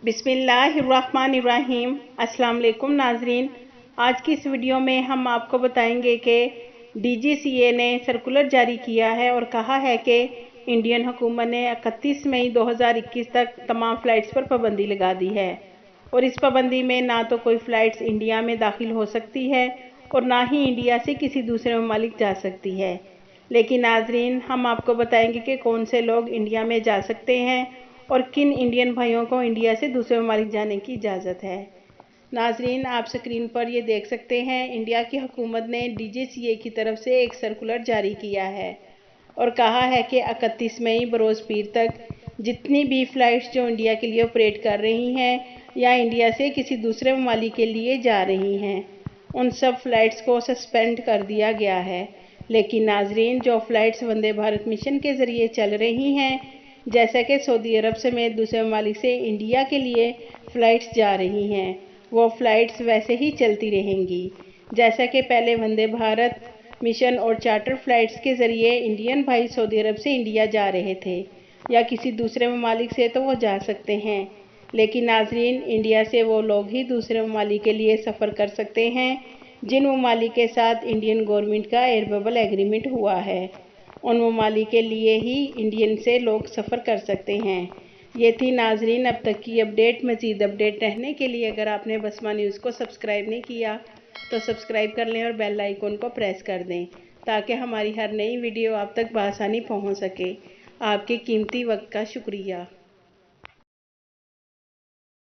बिस्मिल्लाहिर्रहमानिर्रहीम। अस्सलाम वालेकुम नाजरीन। आज की इस वीडियो में हम आपको बताएंगे कि DGCA ने सर्कुलर जारी किया है और कहा है कि इंडियन हुकूमत ने 31 मई 2021 तक तमाम फ़्लाइट्स पर पाबंदी लगा दी है और इस पाबंदी में ना तो कोई फ़्लाइट्स इंडिया में दाखिल हो सकती है और ना ही इंडिया से किसी दूसरे ममालिक जा सकती है। लेकिन नाजरीन, हम आपको बताएंगे कि कौन से लोग इंडिया में जा सकते हैं और किन इंडियन भाइयों को इंडिया से दूसरे ममालिक जाने की इजाज़त है। नाजरीन, आप स्क्रीन पर ये देख सकते हैं, इंडिया की हुकूमत ने DGCA की तरफ से एक सर्कुलर जारी किया है और कहा है कि 31 मई बरोज़ पीर तक जितनी भी फ़्लाइट्स जो इंडिया के लिए ऑपरेट कर रही हैं या इंडिया से किसी दूसरे ममालिक के लिए जा रही हैं, उन सब फ़्लाइट्स को सस्पेंड कर दिया गया है। लेकिन नाजरीन, जो फ़्लाइट्स वंदे भारत मिशन के ज़रिए चल रही हैं, जैसा कि सऊदी अरब समेत दूसरे ममालिक से इंडिया के लिए फ़्लाइट्स जा रही हैं, वो फ़्लाइट्स वैसे ही चलती रहेंगी जैसा कि पहले वंदे भारत मिशन और चार्टर फ़्लाइट्स के ज़रिए इंडियन भाई सऊदी अरब से इंडिया जा रहे थे या किसी दूसरे ममालिक से तो वो जा सकते हैं। लेकिन नाजरीन, इंडिया से वो लोग ही दूसरे ममालिक के लिए सफ़र कर सकते हैं जिन ममालिक के साथ इंडियन गवर्नमेंट का एयर बबल एग्रीमेंट हुआ है। उन ममालिक के लिए ही इंडियन से लोग सफ़र कर सकते हैं। ये थी नाजरीन अब तक की अपडेट। मज़ीद अपडेट रहने के लिए अगर आपने बसमा न्यूज़ को सब्सक्राइब नहीं किया तो सब्सक्राइब कर लें और बेल आइकन को प्रेस कर दें ताकि हमारी हर नई वीडियो आप तक बआसानी पहुंच सके। आपके कीमती वक्त का शुक्रिया।